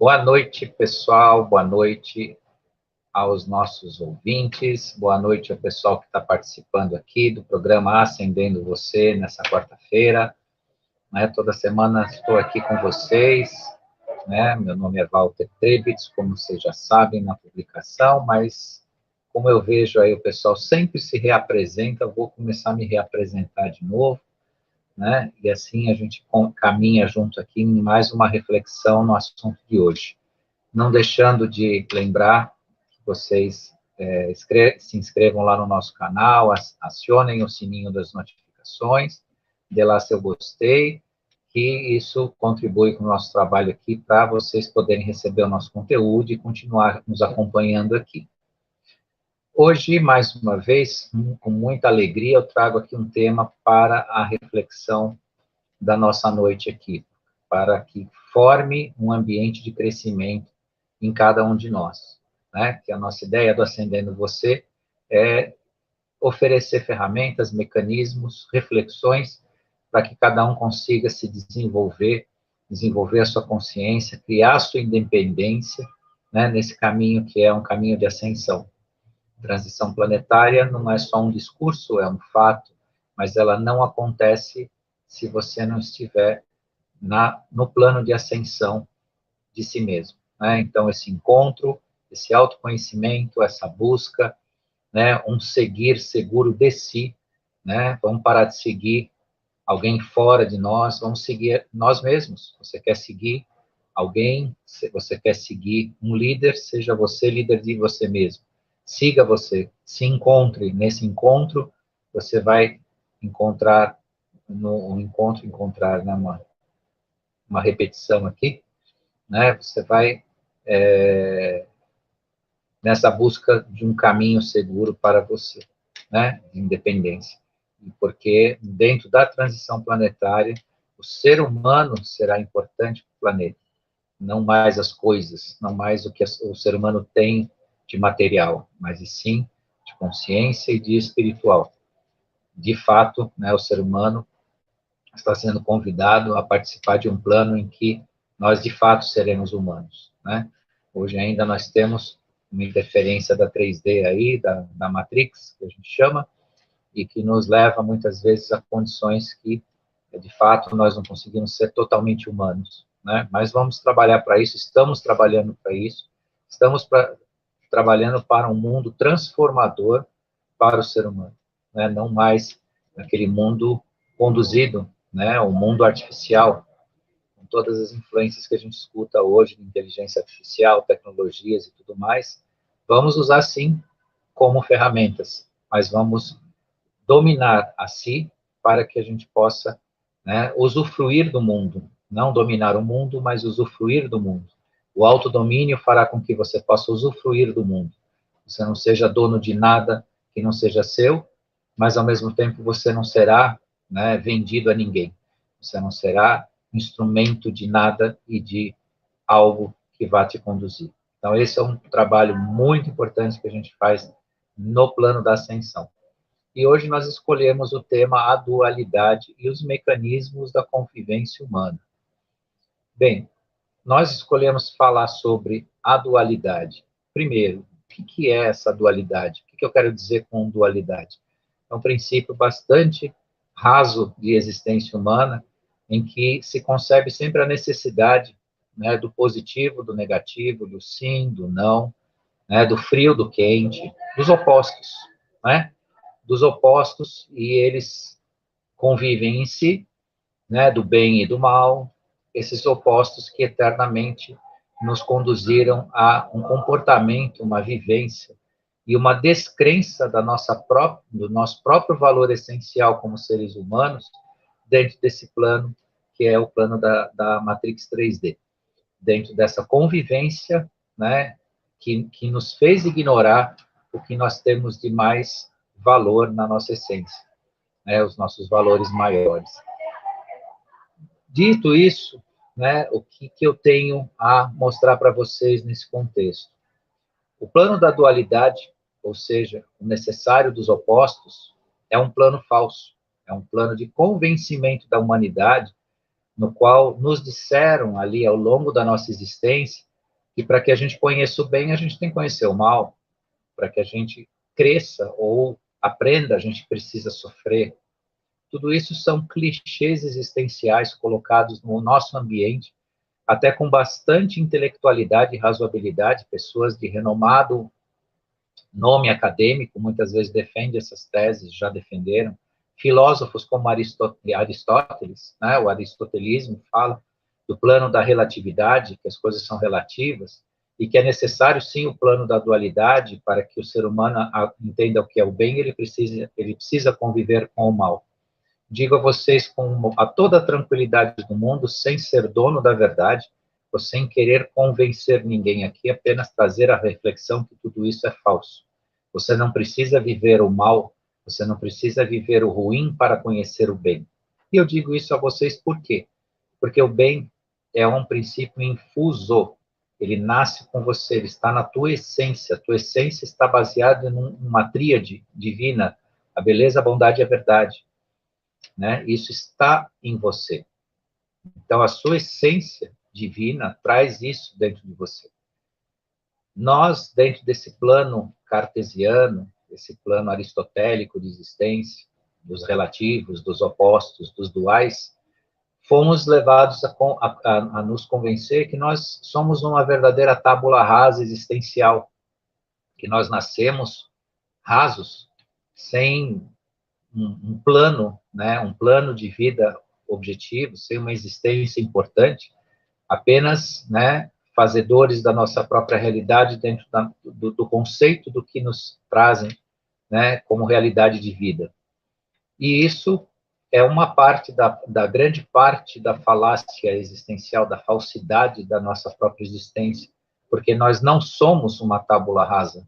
Boa noite, pessoal. Boa noite aos nossos ouvintes. Boa noite ao pessoal que está participando aqui do programa Acendendo Você, nessa quarta-feira. Toda semana estou aqui com vocês. Meu nome é Walter Trebitz, como vocês já sabem na publicação, mas como eu vejo aí o pessoal sempre se reapresenta, eu vou começar a me reapresentar de novo. E assim a gente caminha junto aqui em mais uma reflexão no assunto de hoje. Não deixando de lembrar que vocês se inscrevam lá no nosso canal, acionem o sininho das notificações, dê lá seu gostei, que isso contribui com o nosso trabalho aqui para vocês poderem receber o nosso conteúdo e continuar nos acompanhando aqui. Hoje, mais uma vez, com muita alegria, eu trago aqui um tema para a reflexão da nossa noite aqui, para que forme um ambiente de crescimento em cada um de nós, Que a nossa ideia do Acendendo Você é oferecer ferramentas, mecanismos, reflexões, para que cada um consiga se desenvolver a sua consciência, criar a sua independência, nesse caminho que é um caminho de ascensão. Transição planetária não é só um discurso, é um fato, mas ela não acontece se você não estiver no plano de ascensão de si mesmo. Então, esse encontro, esse autoconhecimento, essa busca, um seguir seguro de si, Vamos parar de seguir alguém fora de nós, vamos seguir nós mesmos. Você quer seguir alguém, você quer seguir um líder, seja você líder de você mesmo. Siga você, se encontre. Nesse encontro, você vai encontrar, uma repetição aqui, Você vai nessa busca de um caminho seguro para você, de independência. Porque dentro da transição planetária, o ser humano será importante para o planeta, não mais as coisas, não mais o que o ser humano tem de material, mas e sim de consciência e de espiritual. De fato, o ser humano está sendo convidado a participar de um plano em que nós, de fato, seremos humanos, Hoje ainda nós temos uma interferência da 3D aí, da Matrix, que a gente chama, e que nos leva, muitas vezes, a condições que, de fato, nós não conseguimos ser totalmente humanos, Mas vamos trabalhar para isso, estamos trabalhando para isso, trabalhando para um mundo transformador para o ser humano, Não mais aquele mundo conduzido, o mundo artificial, com todas as influências que a gente escuta hoje de inteligência artificial, tecnologias e tudo mais. Vamos usar, sim, como ferramentas, mas vamos dominar a si para que a gente possa usufruir do mundo. Não dominar o mundo, mas usufruir do mundo. O autodomínio fará com que você possa usufruir do mundo. Você não seja dono de nada que não seja seu, mas, ao mesmo tempo, você não será vendido a ninguém. Você não será instrumento de nada e de algo que vá te conduzir. Então, esse é um trabalho muito importante que a gente faz no plano da ascensão. E hoje nós escolhemos o tema a dualidade e os mecanismos da convivência humana. Bem, nós escolhemos falar sobre a dualidade. Primeiro, o que é essa dualidade? O que eu quero dizer com dualidade? É um princípio bastante raso de existência humana, em que se concebe sempre a necessidade do positivo, do negativo, do sim, do não, do frio, do quente, dos opostos, dos opostos, e eles convivem em si, do bem e do mal, esses opostos que eternamente nos conduziram a um comportamento, uma vivência e uma descrença do nosso próprio valor essencial como seres humanos dentro desse plano, que é o plano da Matrix 3D. Dentro dessa convivência, que nos fez ignorar o que nós temos de mais valor na nossa essência, os nossos valores maiores. Dito isso, o que eu tenho a mostrar para vocês nesse contexto? O plano da dualidade, ou seja, o necessário dos opostos, é um plano falso, é um plano de convencimento da humanidade, no qual nos disseram ali ao longo da nossa existência E para que a gente conheça o bem, a gente tem que conhecer o mal. Para que a gente cresça ou aprenda, a gente precisa sofrer. Tudo isso são clichês existenciais colocados no nosso ambiente, até com bastante intelectualidade e razoabilidade, pessoas de renomado nome acadêmico muitas vezes defendem essas teses, já defenderam. Filósofos como Aristóteles, né, o aristotelismo fala do plano da relatividade, que as coisas são relativas, e que é necessário, sim, o plano da dualidade para que o ser humano entenda o que é o bem, ele precisa conviver com o mal. Digo a vocês com a toda a tranquilidade do mundo, sem ser dono da verdade, ou sem querer convencer ninguém aqui, apenas trazer a reflexão que tudo isso é falso. Você não precisa viver o mal, você não precisa viver o ruim para conhecer o bem. E eu digo isso a vocês por quê? Porque o bem é um princípio infuso, ele nasce com você, ele está na tua essência, a tua essência está baseada numa tríade divina, a beleza, a bondade e a verdade. Né? Isso está em você. Então, a sua essência divina traz isso dentro de você. Nós, dentro desse plano cartesiano, esse plano aristotélico de existência, dos relativos, dos opostos, dos duais, fomos levados a nos convencer que nós somos uma verdadeira tábula rasa existencial, que nós nascemos rasos, sem um plano, né, um plano de vida objetivo, sem uma existência importante, apenas, né, fazedores da nossa própria realidade dentro do conceito do que nos trazem, né, como realidade de vida. E isso é uma parte da grande parte da falácia existencial, da falsidade da nossa própria existência, porque nós não somos uma tábula rasa.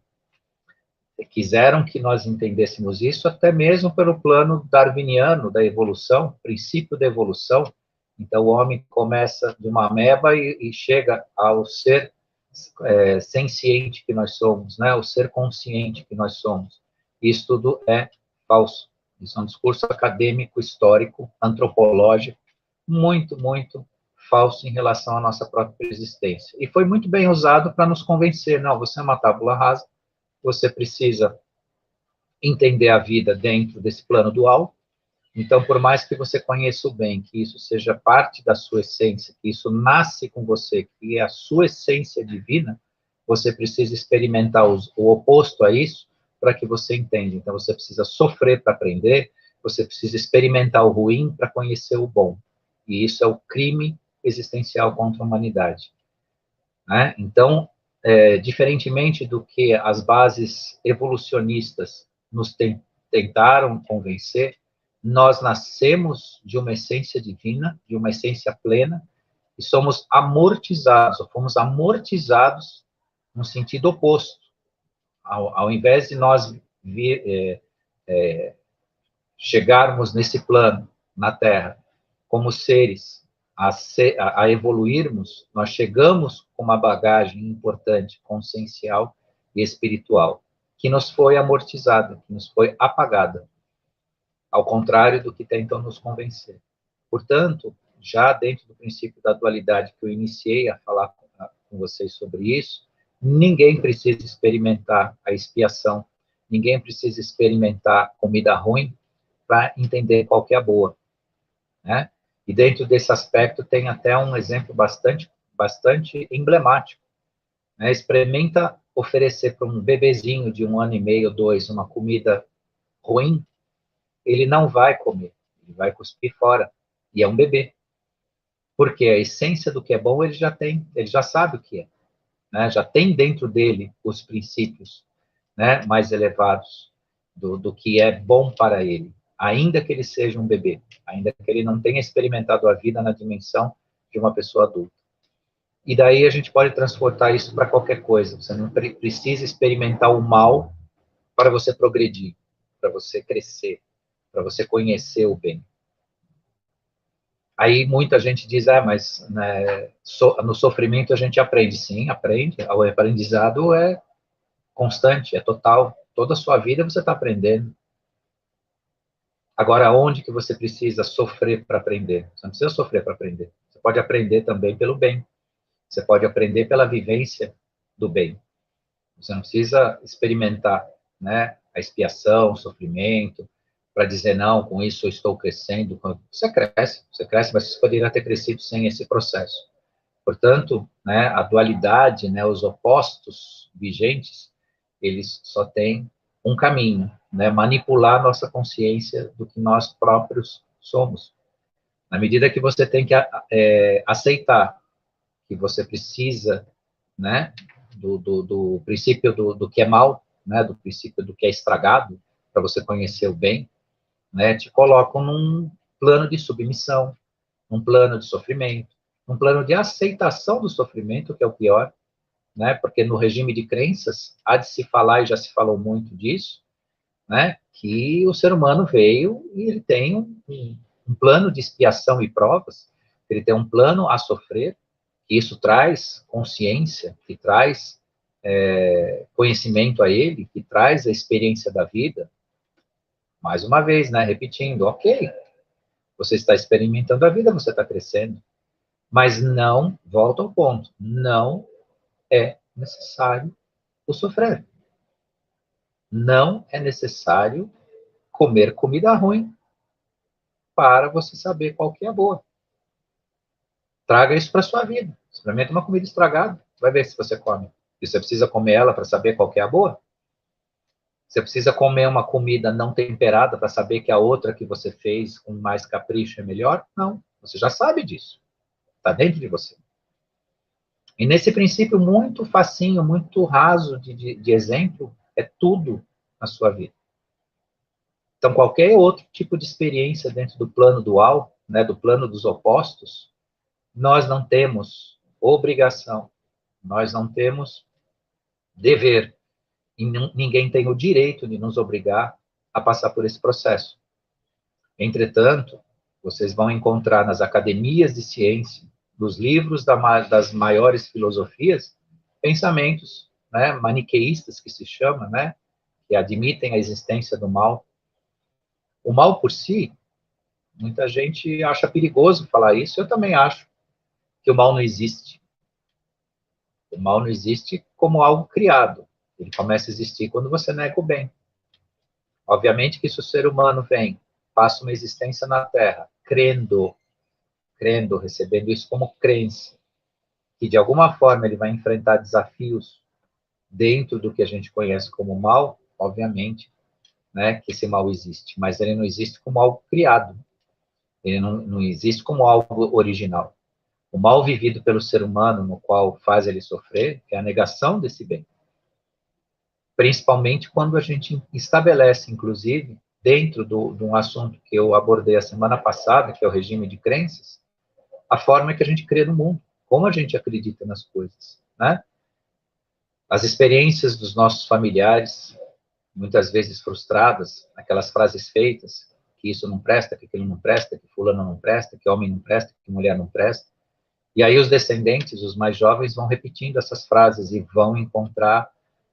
Quiseram que nós entendêssemos isso até mesmo pelo plano darwiniano da evolução, princípio da evolução. Então, o homem começa de uma ameba e chega ao ser senciente que nós somos, né? O ser consciente que nós somos. Isso tudo é falso. Isso é um discurso acadêmico, histórico, antropológico, muito, muito falso em relação à nossa própria existência. E foi muito bem usado para nos convencer, não, você é uma tábula rasa, você precisa entender a vida dentro desse plano dual. Então, por mais que você conheça o bem, que isso seja parte da sua essência, que isso nasce com você, que é a sua essência divina, você precisa experimentar o oposto a isso para que você entenda. Então, você precisa sofrer para aprender, você precisa experimentar o ruim para conhecer o bom. E isso é o crime existencial contra a humanidade. Né? Então, diferentemente do que as bases evolucionistas nos tentaram convencer, nós nascemos de uma essência divina, de uma essência plena, e somos amortizados, ou fomos amortizados no sentido oposto. Ao invés de nós chegarmos nesse plano, na Terra, como seres a evoluirmos, nós chegamos com uma bagagem importante, consciencial e espiritual, que nos foi amortizada, que nos foi apagada, ao contrário do que tentam nos convencer. Portanto, já dentro do princípio da dualidade que eu iniciei a falar com vocês sobre isso, ninguém precisa experimentar a expiação, ninguém precisa experimentar comida ruim para entender qual que é a boa, né? E dentro desse aspecto tem até um exemplo bastante emblemático, né? Experimenta oferecer para um bebezinho de 1 ano e meio, 2, uma comida ruim, ele não vai comer, ele vai cuspir fora, e é um bebê. Porque a essência do que é bom ele já tem, ele já sabe o que é, né? Já tem dentro dele os princípios, né, mais elevados do que é bom para ele, ainda que ele seja um bebê, ainda que ele não tenha experimentado a vida na dimensão de uma pessoa adulta. E daí a gente pode transportar isso para qualquer coisa. Você não precisa experimentar o mal para você progredir, para você crescer, para você conhecer o bem. Aí muita gente diz, mas né, no sofrimento a gente aprende. Sim, aprende. O aprendizado é constante, é total. Toda a sua vida você está aprendendo. Agora, onde que você precisa sofrer para aprender? Você não precisa sofrer para aprender. Você pode aprender também pelo bem. Você pode aprender pela vivência do bem. Você não precisa experimentar, né, a expiação, o sofrimento, para dizer, não, com isso eu estou crescendo. Você cresce, mas você poderia ter crescido sem esse processo. Portanto, né, a dualidade, né, os opostos vigentes, eles só têm um caminho, né, manipular nossa consciência do que nós próprios somos. Na medida que você tem que aceitar que você precisa, né, do princípio do que é mal, né, do princípio do que é estragado, para você conhecer o bem, né, te colocam num plano de submissão, num plano de sofrimento, num plano de aceitação do sofrimento, que é o pior, né, porque no regime de crenças há de se falar, e já se falou muito disso, né, que o ser humano veio e ele tem um plano de expiação e provas, ele tem um plano a sofrer, que isso traz consciência, que traz conhecimento a ele, que traz a experiência da vida. Mais uma vez, né, repetindo, ok, você está experimentando a vida, você está crescendo, mas não, volta ao ponto, não é necessário o sofrer. Não é necessário comer comida ruim para você saber qual que é a boa. Traga isso para sua vida. Experimenta uma comida estragada, vai ver se você come. E você precisa comer ela para saber qual que é a boa? Você precisa comer uma comida não temperada para saber que a outra que você fez com mais capricho é melhor? Não, você já sabe disso. Está dentro de você. E nesse princípio muito facinho, muito raso de exemplo, é tudo na sua vida. Então, qualquer outro tipo de experiência dentro do plano dual, né, do plano dos opostos, nós não temos obrigação, nós não temos dever, e ninguém tem o direito de nos obrigar a passar por esse processo. Entretanto, vocês vão encontrar nas academias de ciência, nos livros das maiores filosofias, pensamentos, né, maniqueístas, que se chama, né, que admitem a existência do mal. O mal por si, muita gente acha perigoso falar isso, eu também acho que o mal não existe. O mal não existe como algo criado. Ele começa a existir quando você nega o bem. Obviamente que se o ser humano vem, passa uma existência na Terra, crendo, recebendo isso como crença, que de alguma forma ele vai enfrentar desafios dentro do que a gente conhece como mal, obviamente, né, que esse mal existe, mas ele não existe como algo criado, ele não existe como algo original. O mal vivido pelo ser humano, no qual faz ele sofrer, é a negação desse bem. Principalmente quando a gente estabelece, inclusive, dentro de um assunto que eu abordei a semana passada, que é o regime de crenças, a forma que a gente crê no mundo, como a gente acredita nas coisas, né? As experiências dos nossos familiares, muitas vezes frustradas, aquelas frases feitas, que isso não presta, que aquilo não presta, que fulano não presta, que homem não presta, que mulher não presta. E aí os descendentes, os mais jovens, vão repetindo essas frases e vão encontrar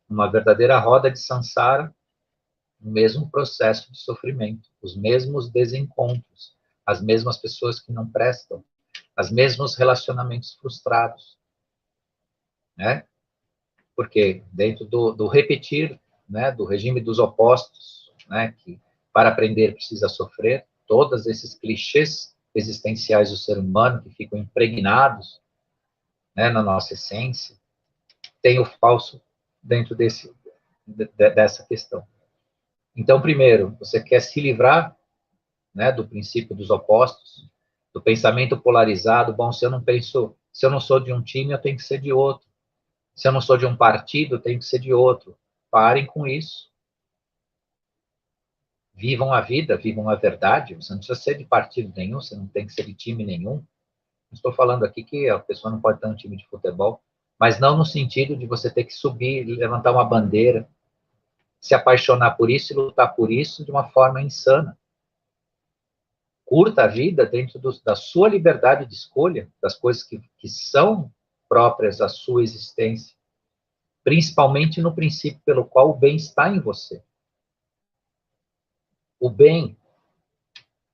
uma verdadeira roda de samsara, o mesmo processo de sofrimento, os mesmos desencontros, as mesmas pessoas que não prestam, os mesmos relacionamentos frustrados, né? Porque dentro do repetir, né, do regime dos opostos, né, que para aprender precisa sofrer, todos esses clichês existenciais do ser humano que ficam impregnados, né, na nossa essência, tem o falso dentro dessa questão. Então, primeiro, você quer se livrar, né, do princípio dos opostos, do pensamento polarizado. Bom, se eu não sou de um time, eu tenho que ser de outro. Se eu não sou de um partido, eu tenho que ser de outro. Parem com isso. Vivam a vida, vivam a verdade. Você não precisa ser de partido nenhum, você não tem que ser de time nenhum. Não estou falando aqui que a pessoa não pode ter um time de futebol, mas não no sentido de você ter que subir, levantar uma bandeira, se apaixonar por isso e lutar por isso de uma forma insana. Curta a vida dentro da sua liberdade de escolha, das coisas que são próprias à sua existência, principalmente no princípio pelo qual o bem está em você. O bem,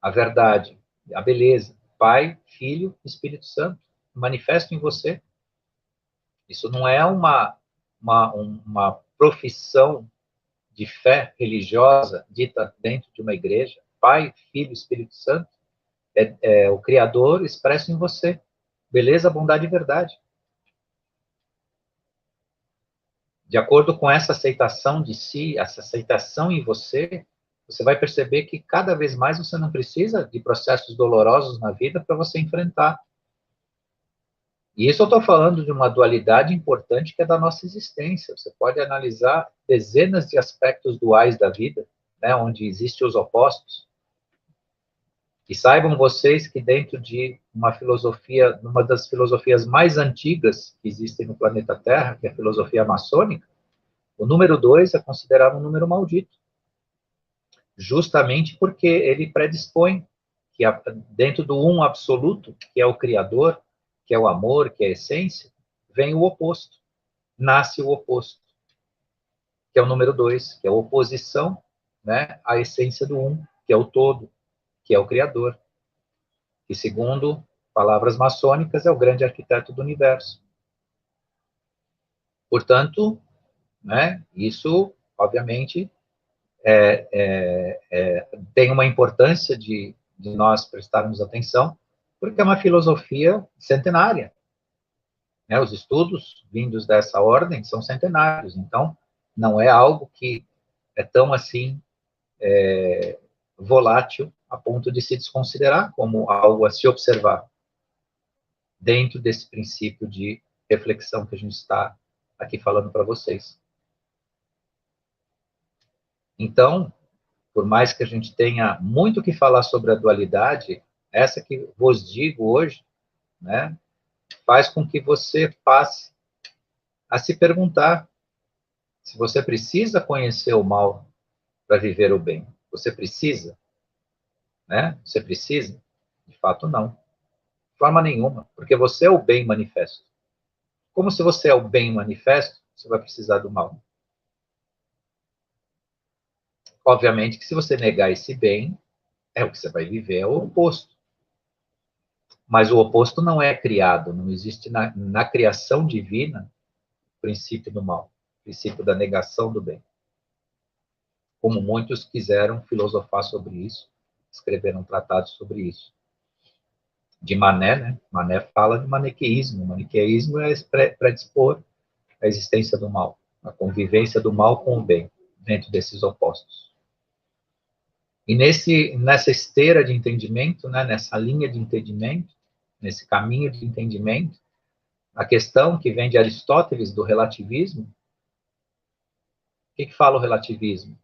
a verdade, a beleza, Pai, Filho, Espírito Santo, manifesto em você. Isso não é uma profissão de fé religiosa dita dentro de uma igreja. Pai, Filho, Espírito Santo é o Criador expresso em você. Beleza, bondade e verdade. De acordo com essa aceitação de si, essa aceitação em você, você vai perceber que cada vez mais você não precisa de processos dolorosos na vida para você enfrentar. E isso eu estou falando de uma dualidade importante que é da nossa existência. Você pode analisar dezenas de aspectos duais da vida, né, onde existem os opostos. E saibam vocês que dentro de uma filosofia, uma das filosofias mais antigas que existem no planeta Terra, que é a filosofia maçônica, o número 2 é considerado um número maldito. Justamente porque ele predispõe que dentro do um absoluto, que é o Criador, que é o amor, que é a essência, vem o oposto. Nasce o oposto, que é o número 2, que é a oposição, né, à essência do um, que é o todo, que é o Criador. Que, segundo palavras maçônicas, é o grande arquiteto do universo. Portanto, né, isso, obviamente, tem uma importância de nós prestarmos atenção, porque é uma filosofia centenária. Né? Os estudos vindos dessa ordem são centenários, então não é algo que é tão assim volátil a ponto de se desconsiderar como algo a se observar dentro desse princípio de reflexão que a gente está aqui falando para vocês. Então, por mais que a gente tenha muito que falar sobre a dualidade, essa que vos digo hoje, né, faz com que você passe a se perguntar se você precisa conhecer o mal para viver o bem. Você precisa? Né? Você precisa? De fato, não. De forma nenhuma, porque você é o bem manifesto. Como se você é o bem manifesto, você vai precisar do mal. Obviamente que se você negar esse bem, o que você vai viver é o oposto. Mas o oposto não é criado, não existe na criação divina o princípio do mal, o princípio da negação do bem. Como muitos quiseram filosofar sobre isso, escreveram tratados sobre isso. De Mané, né? Mané fala de maniqueísmo. O maniqueísmo é predispor a existência do mal, a convivência do mal com o bem, dentro desses opostos. E nessa esteira de entendimento, né, nessa linha de entendimento, nesse caminho de entendimento, a questão que vem de Aristóteles do relativismo, o que fala o relativismo?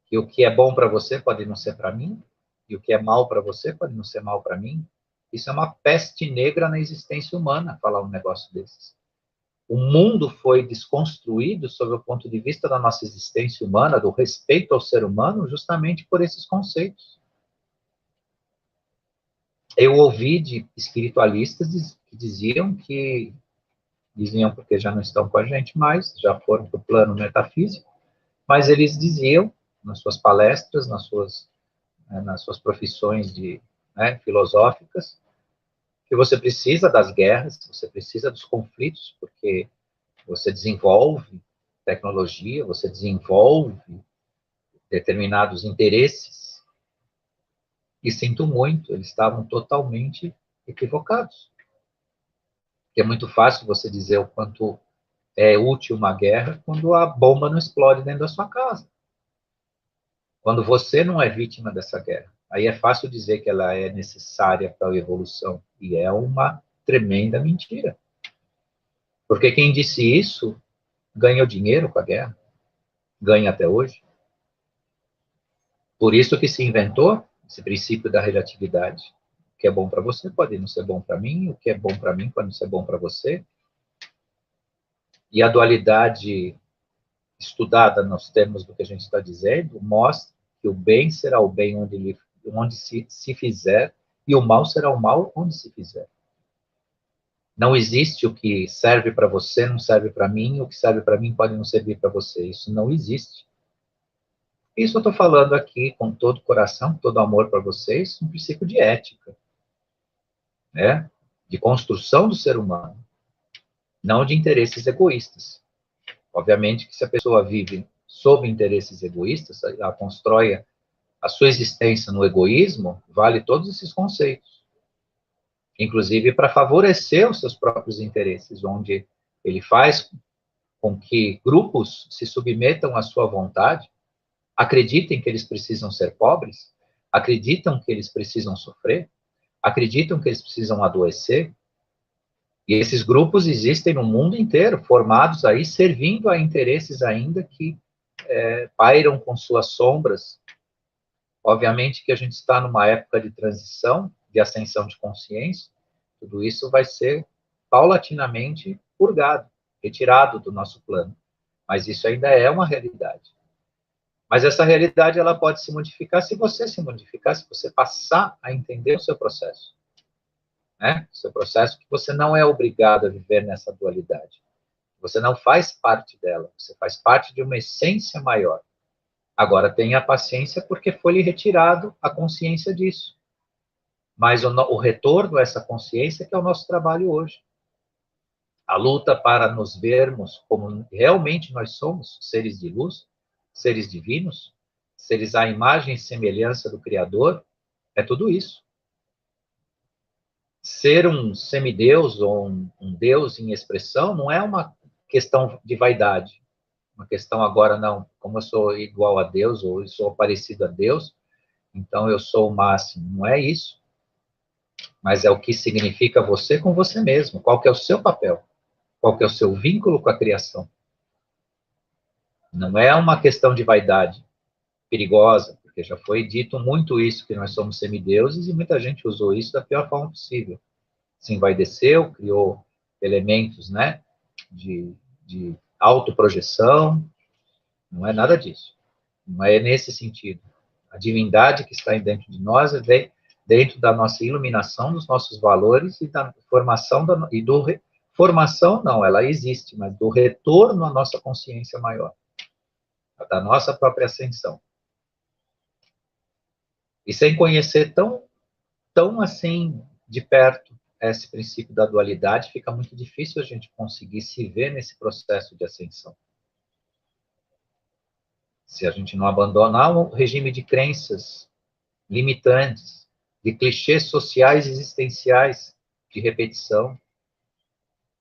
Que o que é bom para você pode não ser para mim, e o que é mal para você pode não ser mal para mim. Isso é uma peste negra na existência humana, falar um negócio desses. O mundo foi desconstruído sob o ponto de vista da nossa existência humana, do respeito ao ser humano, justamente por esses conceitos. Eu ouvi de espiritualistas que diziam porque já não estão com a gente mais, já foram para o plano metafísico, mas eles diziam, nas suas palestras, nas suas profissões filosóficas, que você precisa das guerras, você precisa dos conflitos, porque você desenvolve tecnologia, você desenvolve determinados interesses, e sinto muito, eles estavam totalmente equivocados. Porque é muito fácil você dizer o quanto é útil uma guerra quando a bomba não explode dentro da sua casa. Quando você não é vítima dessa guerra. Aí é fácil dizer que ela é necessária para a evolução. E é uma tremenda mentira. Porque quem disse isso ganhou dinheiro com a guerra. Ganha até hoje. Por isso que se inventou esse princípio da relatividade. O que é bom para você pode não ser bom para mim, o que é bom para mim pode não ser bom para você. E a dualidade estudada nos termos do que a gente está dizendo, mostra que o bem será o bem onde se fizer, e o mal será o mal onde se fizer. Não existe o que serve para você, não serve para mim, o que serve para mim pode não servir para você. Isso não existe. Isso eu estou falando aqui com todo o coração, com todo o amor para vocês, um princípio de ética, né? De construção do ser humano. não de interesses egoístas. Obviamente que se a pessoa vive sob interesses egoístas, ela constrói a sua existência no egoísmo, vale todos esses conceitos. Inclusive para favorecer os seus próprios interesses, onde ele faz com que grupos se submetam à sua vontade, acreditem que eles precisam ser pobres, acreditam que eles precisam sofrer, acreditam que eles precisam adoecer, e esses grupos existem no mundo inteiro, formados aí, servindo a interesses ainda que pairam com suas sombras. Obviamente que a gente está numa época de transição, de ascensão de consciência, tudo isso vai ser paulatinamente purgado, retirado do nosso plano. Mas isso ainda é uma realidade. Mas essa realidade ela pode se modificar se você se modificar, se você passar a entender o seu processo. Né? O seu processo que você não é obrigado a viver nessa dualidade. Você não faz parte dela, você faz parte de uma essência maior. Agora tenha paciência porque foi-lhe retirado a consciência disso. Mas o retorno a essa consciência que é o nosso trabalho hoje. A luta para nos vermos como realmente nós somos, seres de luz, seres divinos, seres à imagem e semelhança do Criador, é tudo isso. Ser um semideus ou um Deus em expressão não é uma questão de vaidade. Uma questão agora, não, como eu sou igual a Deus ou eu sou parecido a Deus, então eu sou o máximo. Não é isso. Mas é o que significa você com você mesmo. Qual que é o seu papel? Qual que é o seu vínculo com a criação? Não é uma questão de vaidade perigosa, porque já foi dito muito isso, que nós somos semideuses, e muita gente usou isso da pior forma possível. Se envaideceu, criou elementos, né, de autoprojeção, não é nada disso. Não é nesse sentido. A divindade que está dentro de nós é dentro da nossa iluminação, dos nossos valores e da formação, formação não, ela existe, mas do retorno à nossa consciência maior, da nossa própria ascensão. E sem conhecer tão assim de perto esse princípio da dualidade, fica muito difícil a gente conseguir se ver nesse processo de ascensão. Se a gente não abandonar o regime de crenças limitantes, de clichês sociais existenciais, de repetição,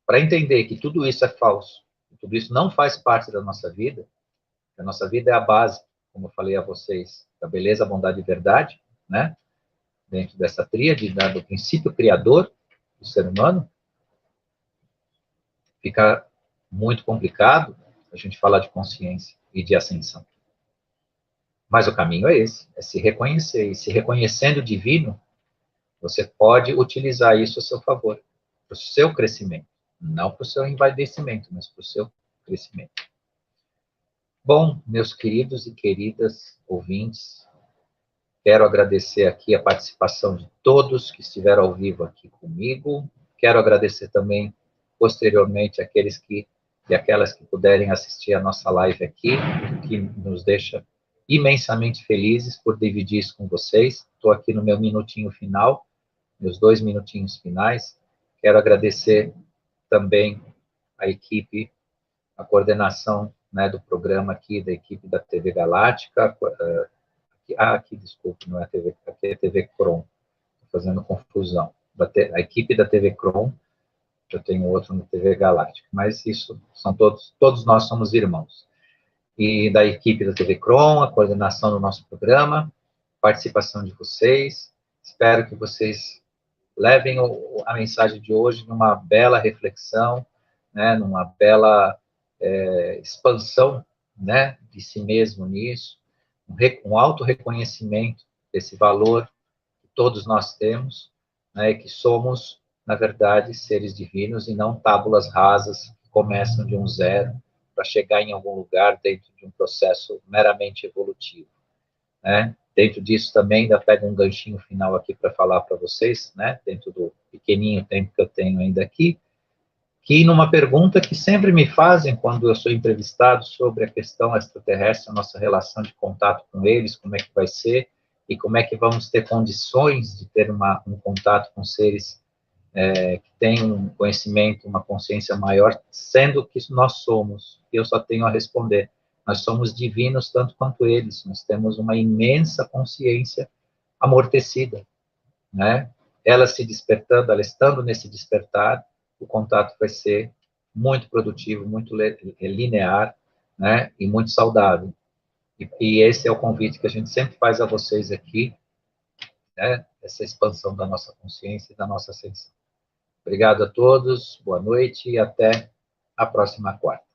para entender que tudo isso é falso, que tudo isso não faz parte da nossa vida, que a nossa vida é a base, como eu falei a vocês, da beleza, bondade e verdade, né? Dentro dessa tríade, do princípio criador do ser humano, fica muito complicado a gente falar de consciência e de ascensão. Mas o caminho é esse, é se reconhecer. E se reconhecendo o divino, você pode utilizar isso a seu favor, para o seu crescimento. Não para o seu envaidecimento, mas para o seu crescimento. Bom, meus queridos e queridas ouvintes, quero agradecer aqui a participação de todos que estiveram ao vivo aqui comigo. Quero agradecer também, posteriormente, aqueles e aquelas que puderem assistir a nossa live aqui, que nos deixa imensamente felizes por dividir isso com vocês. Estou aqui no meu minutinho final, meus 2 minutinhos finais. Quero agradecer também a equipe, a coordenação, né, do programa aqui, da equipe da TV Galáctica. Aqui, desculpe, não é a TV, aqui é a TV Crom. Estou fazendo confusão. A equipe da TV Crom, eu tenho outro na TV Galáctica, mas isso são todos nós somos irmãos. E da equipe da TV Crom, a coordenação do nosso programa, participação de vocês. Espero que vocês levem a mensagem de hoje numa bela reflexão, né, numa bela expansão, né, de si mesmo nisso, um auto-reconhecimento desse valor que todos nós temos, né, que somos, na verdade, seres divinos e não tábulas rasas que começam de um zero para chegar em algum lugar dentro de um processo meramente evolutivo, né? Dentro disso também, ainda pego um ganchinho final aqui para falar para vocês, né, dentro do pequenininho tempo que eu tenho ainda aqui, que numa pergunta que sempre me fazem quando eu sou entrevistado sobre a questão extraterrestre, a nossa relação de contato com eles, como é que vai ser, e como é que vamos ter condições de ter um contato com seres que tem um conhecimento, uma consciência maior, sendo que nós somos. Eu só tenho a responder. Nós somos divinos tanto quanto eles. Nós temos uma imensa consciência amortecida, né? Ela se despertando, ela estando nesse despertar, o contato vai ser muito produtivo, muito linear, né? E muito saudável. E esse é o convite que a gente sempre faz a vocês aqui, né? Essa expansão da nossa consciência e da nossa ascensão. Obrigado a todos, boa noite e até a próxima quarta.